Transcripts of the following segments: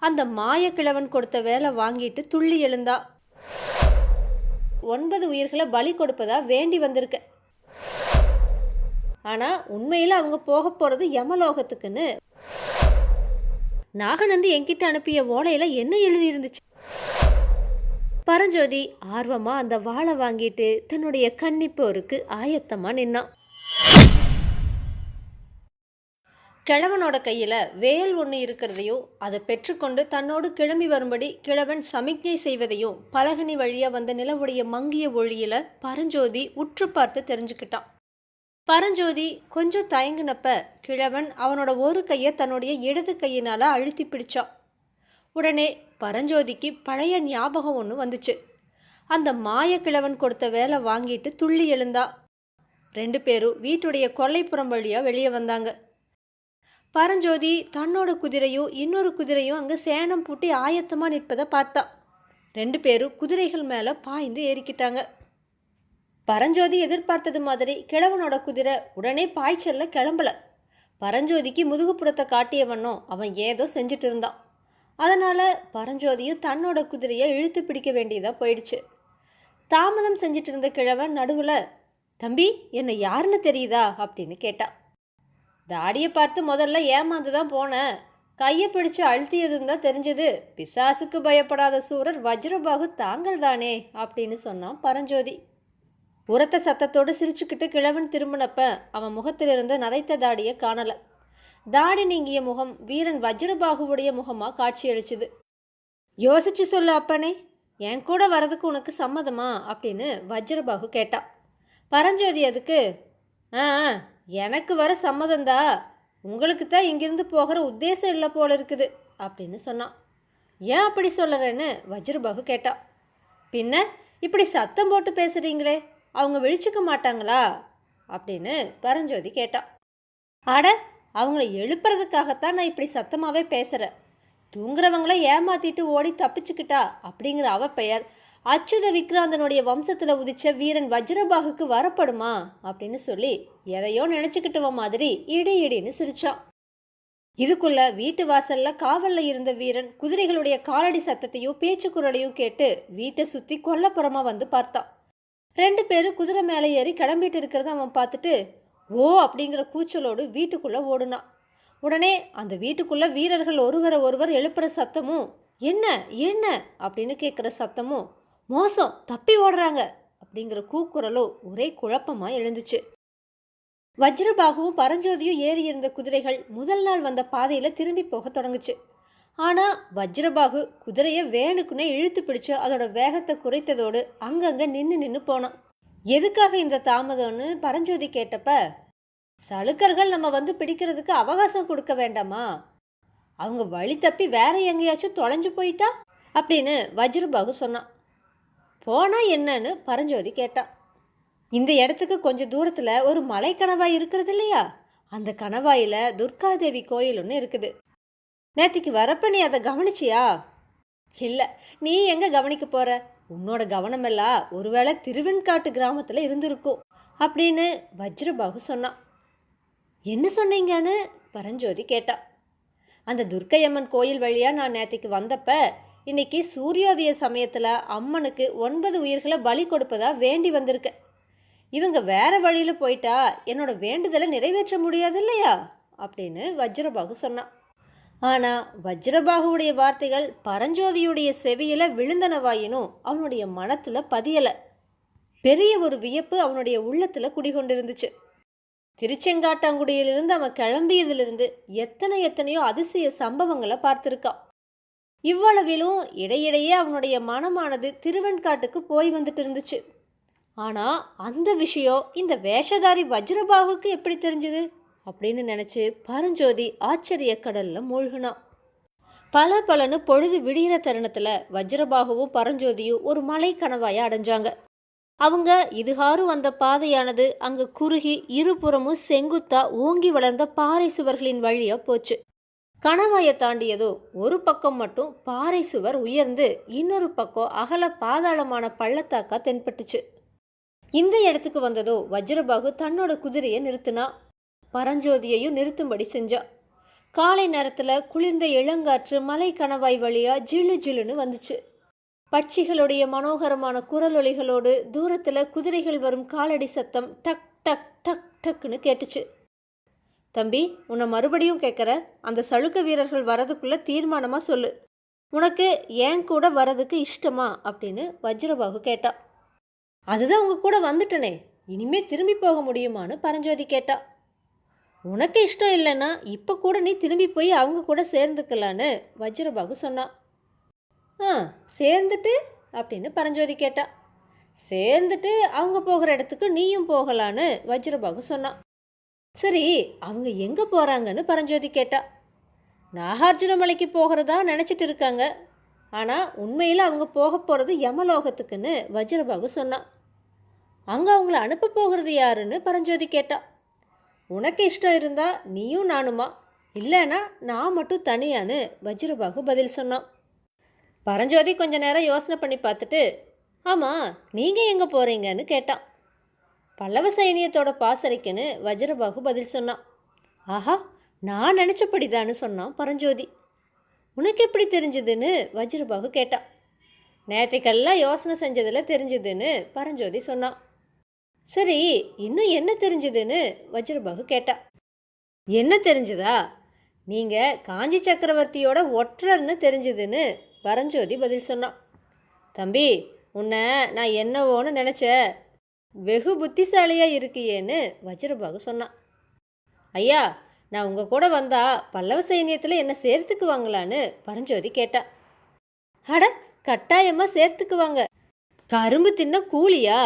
அந்த மாயக்கிழவன் கொடுத்த வேலை வாங்கிட்டு துள்ளி எழுந்தா. 9 உயிர்களை பலி கொடுப்பதா வேண்டி வந்திருக்க. ஆனா உண்மையில அவங்க போக போறது யமலோகத்துக்குன்னு நாகநந்தி என்கிட்ட அனுப்பிய ஓலையில என்ன எழுதி இருந்துச்சு? பரஞ்சோதி ஆர்வமா அந்த வாளை வாங்கிட்டு தன்னுடைய கன்னிப்போருக்கு ஆயத்தமா நின்னான். கிழவனோட கையில வேல் ஒன்று இருக்கிறதையும் அதை பெற்றுக்கொண்டு தன்னோடு கிளம்பி வரும்படி கிழவன் சமிக்ஞை செய்வதையும் பலகனி வழியா வந்த நிலவுடைய மங்கிய ஒளியில பரஞ்சோதி உற்று பார்த்து தெரிஞ்சுக்கிட்டான். பரஞ்சோதி கொஞ்சம் தயங்கினப்ப கிழவன் அவனோட ஒரு கையை தன்னுடைய இடது கையினால அழுத்தி பிடிச்சான். உடனே பரஞ்சோதிக்கு பழைய ஞாபகம் ஒன்று வந்துச்சு. அந்த மாயக்கிழவன் கொடுத்த வேலை வாங்கிட்டு துள்ளி எழுந்தா. 2 பேரும் வீட்டுடைய கொல்லைப்புறம் வழியா வெளியே வந்தாங்க. பரஞ்சோதி தன்னோட குதிரையும் இன்னொரு குதிரையும் அங்கே சேணம் பூட்டி ஆயத்தமாக நிற்பதை பார்த்தா. 2 பேரும் குதிரைகள் மேலே பாய்ந்து ஏறிக்கிட்டாங்க. பரஞ்சோதி எதிர்பார்த்தது மாதிரி கிழவனோட குதிரை உடனே பாய்ச்சல்ல கிளம்பல. பரஞ்சோதிக்கு முதுகுப்புறத்தை காட்டிய வண்ணம் அவன் ஏதோ செஞ்சுட்டு இருந்தான். அதனால் பரஞ்சோதியும் தன்னோட குதிரையை இழுத்து பிடிக்க வேண்டியதாக போயிடுச்சு. தாமதம் செஞ்சிட்டு இருந்த கிழவன் நடுவில், தம்பி என்னை யாருன்னு தெரியுதா அப்படின்னு கேட்டான். தாடியை பார்த்து முதல்ல ஏமாந்து தான் போனேன். கையை பிடிச்சு அழுத்தியதும் தான் தெரிஞ்சது. பிசாசுக்கு பயப்படாத சூரர் வஜ்ரபாகு தாங்கள் தானே அப்படின்னு சொன்னான் பரஞ்சோதி. உரத்த சத்தத்தோடு சிரிச்சுக்கிட்டு கிழவன் திரும்பினப்ப அவன் முகத்திலிருந்து நரைத்த தாடியை காணலை. தாடி நீங்கிய முகம் வீரன் வஜ்ரபாகுவுடைய முகமாக காட்சியளிச்சுது. யோசிச்சு சொல்லு அப்பனே, என் கூட வரதுக்கு உனக்கு சம்மதமா அப்படின்னு வஜ்ரபாகு கேட்டான். பரஞ்சோதி அதுக்கு, எனக்கு வர சம்மதந்தா, உங்களுக்கு தான் இங்கிருந்து போகிற உத்தேசம் இல்லை போல இருக்குது அப்படின்னு சொன்னான். ஏன் அப்படி சொல்லுறேன்னு வஜ்ரபாகு கேட்டான். பின்ன இப்படி சத்தம் போட்டு பேசுகிறீங்களே, அவங்க விழிச்சிக்க மாட்டாங்களா அப்படின்னு பரஞ்சோதி கேட்டான். அட, அவங்கள எழுப்புறதுக்காகத்தான் நான் இப்படி சத்தமாகவே பேசுகிறேன். தூங்குறவங்கள ஏமாத்திட்டு ஓடி தப்பிச்சுக்கிட்டா அப்படிங்கிற அவ பெயர் அச்சுத விக்ராந்தனுடைய வம்சத்தில் உதிச்ச வீரன் வஜ்ரபாகுக்கு வரப்படுமா அப்படின்னு சொல்லி எதையோ நினச்சிக்கிட்டுவ மாதிரி இடி இடின்னு சிரிச்சான். இதுக்குள்ள வீட்டு வாசல்ல காவல்ல இருந்த வீரன் குதிரைகளுடைய காலடி சத்தத்தையும் பேச்சு குரலையும் கேட்டு வீட்டை சுற்றி கொல்லப்புறமா வந்து பார்த்தான். 2 பேரும் குதிரை மேலே ஏறி கிளம்பிட்டு இருக்கிறத அவன் பார்த்துட்டு ஓ அப்படிங்கிற கூச்சலோடு வீட்டுக்குள்ளே ஓடுனான். உடனே அந்த வீட்டுக்குள்ளே வீரர்கள் ஒருவரை ஒருவர் எழுப்புற சத்தமும், என்ன என்ன அப்படின்னு கேட்குற சத்தமும், மோசம் தப்பி ஓடுறாங்க அப்படிங்கிற கூக்குரலும் ஒரே குழப்பமாக எழுந்துச்சு. வஜ்ரபாகுவும் பரஞ்சோதியும் ஏறி இருந்த குதிரைகள் முதல் நாள் வந்த பாதையில் திரும்பி போக தொடங்குச்சு. ஆனால் வஜ்ரபாகு குதிரையை வேணுக்குன்னே இழுத்து பிடிச்சு அதோட வேகத்தை குறைத்ததோடு அங்கங்கே நின்று போனான். எதுக்காக இந்த தாமதம்னு பரஞ்சோதி கேட்டப்ப, சலுக்கர்கள் நம்ம வந்து பிடிக்கிறதுக்கு அவகாசம் கொடுக்க வேண்டாமா, அவங்க வழி தப்பி வேற எங்கேயாச்சும் தொலைஞ்சு போயிட்டா அப்படின்னு வஜ்ரபாகு சொன்னான். போனா என்னன்னு பரஞ்சோதி கேட்டான். இந்த இடத்துக்கு கொஞ்சம் தூரத்தில் ஒரு மலை கணவாய் இருக்கிறது இல்லையா, அந்த கணவாயில் துர்காதேவி கோயில் ஒன்று இருக்குது. நேற்றுக்கு வரப்ப நீ அதை கவனிச்சியா? இல்லை, நீ எங்கே கவனிக்க போகிற? உன்னோட கவனமெல்லாம் ஒருவேளை திருவெண்காட்டு கிராமத்தில் இருந்திருக்கும் அப்படின்னு வஜ்ரபாகு சொன்னான். என்ன சொன்னீங்கன்னு பரஞ்சோதி கேட்டான். அந்த துர்க்கையம்மன் கோயில் வழியாக நான் நேற்றுக்கு வந்தப்ப இன்னைக்கு சூரியோதய சமயத்தில் அம்மனுக்கு 9 உயிர்களை பலி கொடுப்பதா வேண்டி வந்திருக்க. இவங்க வேற வழியில் போயிட்டா என்னோட வேண்டுதலை நிறைவேற்ற முடியாது இல்லையா அப்படின்னு வஜ்ரபாகு சொன்னான். ஆனால் வஜ்ரபாகுவுடைய வார்த்தைகள் பரஞ்சோதியுடைய செவியில் விழுந்தனவாயினும் அவனுடைய மனத்தில் பதியலை. பெரிய ஒரு வியப்பு அவனுடைய உள்ளத்தில் குடிகொண்டிருந்துச்சு. திருச்செங்காட்டாங்குடியிலிருந்து அவன் கிளம்பியதிலிருந்து எத்தனையோ அதிசய சம்பவங்களை பார்த்துருக்கான். இவ்வளவிலும் இடையிடையே அவனுடைய மனமானது திருவெண்காட்டுக்கு போய் வந்துட்டு இருந்துச்சு. ஆனால் அந்த விஷயம் இந்த வேஷதாரி வஜ்ரபாகுக்கு எப்படி தெரிஞ்சுது அப்படின்னு நினச்சி பரஞ்சோதி ஆச்சரிய கடலில் மூழ்கினான். பலன்னு பொழுது விடிகிற தருணத்தில் வஜ்ரபாகுவும் பரஞ்சோதியும் ஒரு மலை கணவாயை அடைஞ்சாங்க. அவங்க இதுகாரும் வந்த பாதையானது அங்கே குறுகி இருபுறமும் செங்குத்தா ஓங்கி வளர்ந்த பாறை சுவர்களின் வழியாக போச்சு. கணவாயை தாண்டியதோ ஒரு பக்கம் மட்டும் பாறை சுவர் உயர்ந்து இன்னொரு பக்கம் அகல பாதாளமான பள்ளத்தாக்கா தென்பட்டுச்சு. இந்த இடத்துக்கு வந்ததோ வஜ்ரபாகு தன்னோட குதிரையை நிறுத்தினா. பரஞ்சோதியையும் நிறுத்தும்படி செஞ்சா. காலை நேரத்தில் குளிர்ந்த இளங்காற்று மலை கணவாய் வழியாக ஜிலு ஜிலுன்னு வந்துச்சு. பட்சிகளுடைய மனோகரமான குரலொலிகளோடு தூரத்தில் குதிரைகள் வரும் காலடி சத்தம் டக் டக் டக் டக்குன்னு கேட்டுச்சு. தம்பி, உன்னை மறுபடியும் கேட்குற, அந்த சளுக்க வீரர்கள் வரதுக்குள்ளே தீர்மானமாக சொல்லு. உனக்கு ஏன் கூட வரதுக்கு இஷ்டமா அப்படின்னு வஜ்ரபாகு கேட்டா. அதுதான் உங்க கூட வந்துட்டனே, இனிமே திரும்பி போக முடியுமான்னு பரஞ்சோதி கேட்டா. உனக்கு இஷ்டம் இல்லைன்னா இப்போ கூட நீ திரும்பி போய் அவங்க கூட சேர்ந்துக்கலான்னு வஜ்ரபாகு சொன்னான். சேர்ந்துட்டு அப்படின்னு பரஞ்சோதி கேட்டா. சேர்ந்துட்டு அவங்க போகிற இடத்துக்கு நீயும் போகலான்னு வஜ்ரபாகு சொன்னான். சரி, அவங்க எங்கே போகிறாங்கன்னு பரஞ்சோதி கேட்டா. நாகார்ஜுன மலைக்கு போகிறதா நினச்சிட்டு இருக்காங்க. ஆனால் உண்மையில் அவங்க போக போகிறது யமலோகத்துக்குன்னு வஜ்ரபாகு சொன்னான். அங்கே அவங்கள அனுப்ப போகிறது யாருன்னு பரஞ்சோதி கேட்டா. உனக்கு இஷ்டம் இருந்தால் நீயும் நானுமா, இல்லைன்னா நான் மட்டும் தனியான்னு வஜ்ரபாகு பதில் சொன்னான். பரஞ்சோதி கொஞ்ச நேரம் யோசனை பண்ணி பார்த்துட்டு, ஆமாம், நீங்கள் எங்கே போகிறீங்கன்னு கேட்டான். பல்லவ சைனியத்தோட பாசறைக்குன்னு வஜ்ரபாகு பதில் சொன்னான். ஆஹா, நான் நினச்சபடிதான்னு சொன்னான் பரஞ்சோதி. உனக்கு எப்படி தெரிஞ்சுதுன்னு வஜ்ரபாகு கேட்டான். நேற்றைக்கெல்லாம் யோசனை செஞ்சதில் தெரிஞ்சுதுன்னு பரஞ்சோதி சொன்னான். சரி, இன்னும் என்ன தெரிஞ்சுதுன்னு வஜ்ரபாகு கேட்டா. என்ன தெரிஞ்சுதா? நீங்கள் காஞ்சி சக்கரவர்த்தியோட ஒற்றர்னு தெரிஞ்சுதுன்னு பரஞ்சோதி பதில் சொன்னான். தம்பி, உன்னை நான் என்னவோன்னு நினச்ச, வெகு புத்திசாலியாக இருக்கியேன்னு வஜ்ரபாகு சொன்னான். ஐயா, நான் உங்கள் கூட வந்தால் பல்லவ சைனியத்தில் என்ன சேர்த்துக்குவாங்களான்னு பரஞ்சோதி கேட்டா. அட, கட்டாயமாக சேர்த்துக்குவாங்க. கரும்பு தின்ன கூலியா?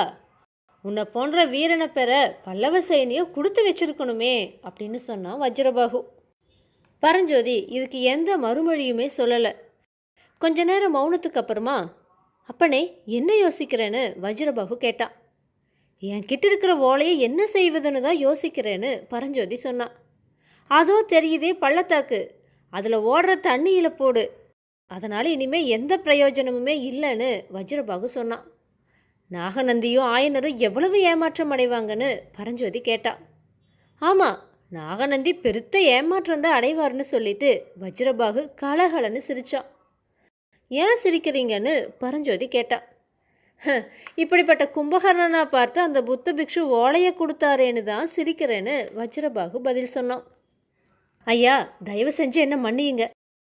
உன்னை போன்ற வீரனை பெற பல்லவ சைனியம் கொடுத்து வச்சிருக்கணுமே அப்படின்னு சொன்னான் வஜ்ரபாகு. பரஞ்சோதி இதுக்கு எந்த மறுமொழியுமே சொல்லலை. கொஞ்ச நேரம் மௌனத்துக்கு அப்புறமா, அப்பனே என்ன யோசிக்கிறேன்னு வஜ்ரபாகு கேட்டான். என்கிட்ட இருக்கிற ஓலையை என்ன செய்வதுன்னு தான் யோசிக்கிறேன்னு பரஞ்சோதி சொன்னான். அதோ தெரியுதே பள்ளத்தாக்கு, அதில் ஓடுற தண்ணியில் போடு, அதனால் இனிமேல் எந்த பிரயோஜனமுமே இல்லைன்னு வஜ்ரபாகு சொன்னான். நாகநந்தியும் ஆயனரும் எவ்வளவு ஏமாற்றம் அடைவாங்கன்னு பரஞ்சோதி கேட்டா. ஆமாம், நாகநந்தி பெருத்த ஏமாற்றம் தான் அடைவார்னு சொல்லிட்டு வஜ்ரபாகு கலகலன்னு சிரிச்சான். ஏன் சிரிக்கிறீங்கன்னு பரஞ்சோதி கேட்டா. இப்படிப்பட்ட கும்பகர்ணனா பார்த்து அந்த புத்த பிக்ஷு ஓலையை கொடுத்தாரேன்னு தான் சிரிக்கிறேன்னு வஜ்ரபாகு பதில் சொன்னான். ஐயா, தயவு செஞ்சு என்ன மன்னியுங்க.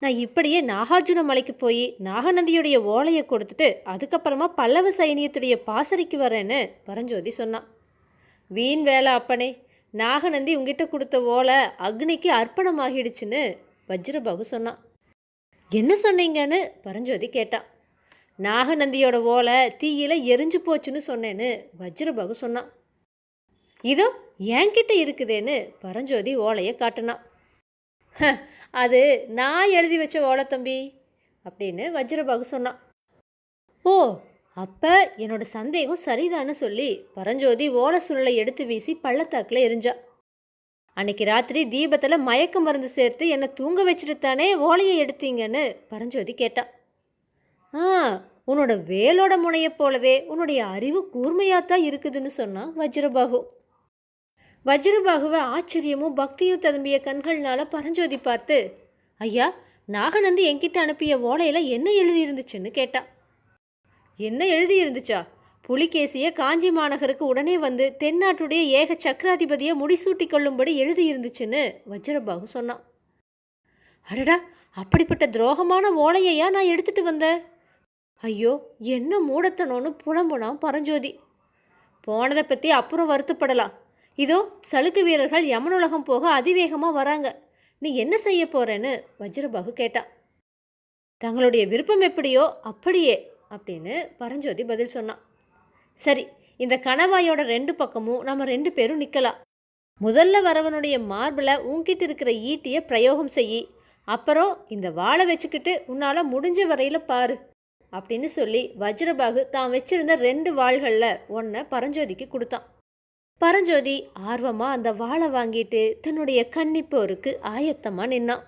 நான் இப்படியே நாகார்ஜுன மலைக்கு போய் நாகநந்தியுடைய ஓலையை கொடுத்துட்டு அதுக்கப்புறமா பல்லவ சைனியத்துடைய பாசறைக்கு வரேன்னு பரஞ்சோதி சொன்னான். வீண் வேலை அப்பனே, நாகநந்தி உங்ககிட்ட கொடுத்த ஓலை அக்னிக்கு அர்ப்பணமாகிடுச்சுன்னு வஜ்ரபாகு சொன்னான். என்ன சொன்னீங்கன்னு பரஞ்சோதி கேட்டான். நாகநந்தியோட ஓலை தீயில எரிஞ்சு போச்சுன்னு சொன்னேன்னு வஜ்ரபாகு சொன்னான். இதோ என்கிட்ட இருக்குதேன்னு பரஞ்சோதி ஓலையை காட்டினான். அது நான் எழுதி வச்ச ஓலை தம்பி அப்படின்னு வஜ்ரபாகு சொன்னான். ஓ, அப்போ என்னோட சந்தேகம் சரிதான்னு சொல்லி பரஞ்சோதி ஓலை சுருளை எடுத்து வீசி பள்ளத்தாக்கில் எரிஞ்சா. அன்னைக்கு ராத்திரி தீபத்தில் மயக்க மருந்து சேர்த்து என்னை தூங்க வச்சுட்டு தானே ஓலையை எடுத்தீங்கன்னு பரஞ்சோதி கேட்டான். உன்னோட வேலோட முனையை போலவே உன்னுடைய அறிவு கூர்மையாத்தான் இருக்குதுன்னு சொன்னான் வஜ்ரபாகு. வஜ்ரபாகுவை ஆச்சரியமும் பக்தியும் ததும்பிய கண்கள்னால பரஞ்சோதி பார்த்து, ஐயா, நாகநந்தி என்கிட்ட அனுப்பிய ஓலையில் என்ன எழுதியிருந்துச்சுன்னு கேட்டா. என்ன எழுதியிருந்துச்சா? புலிகேசிய காஞ்சி மாநகருக்கு உடனே வந்து தென்னாட்டுடைய ஏக சக்கராதிபதியை முடிசூட்டி கொள்ளும்படி எழுதியிருந்துச்சுன்னு வஜ்ரபாகு சொன்னான். அடடா, அப்படிப்பட்ட துரோகமான ஓலையையா நான் எடுத்துட்டு வந்தேன்? ஐயோ, என்ன மூடத்தனோன்னு புலம்புனான் பரஞ்சோதி. போனதை பற்றி அப்புறம் வருத்தப்படலாம். இதோ சளுக்க வீரர்கள் யமனுலகம் போக அதிவேகமாக வராங்க. நீ என்ன செய்ய போறேன்னு வஜ்ரபாகு கேட்டா. தங்களுடைய விருப்பம் எப்படியோ அப்படியே அப்படின்னு பரஞ்சோதி பதில் சொன்னான். சரி, இந்த கணவாயோட 2 பக்கமும் நம்ம 2 பேரும் நிற்கலாம். முதல்ல வரவனுடைய மார்பில் உன்கிட்ட இருக்கிற ஈட்டியை பிரயோகம் செய்யி, அப்புறம் இந்த வாழை வச்சுக்கிட்டு உன்னால் முடிஞ்ச வரையில் பாரு அப்படின்னு சொல்லி வஜ்ரபாகு தான் வச்சிருந்த 2 வாள்களில் ஒன்றை பரஞ்சோதிக்கு கொடுத்தான். பரஞ்சோதி ஆர்வமாக அந்த வாளை வாங்கிட்டு தன்னுடைய கன்னிப்போருக்கு ஆயத்தமாக நின்னான்.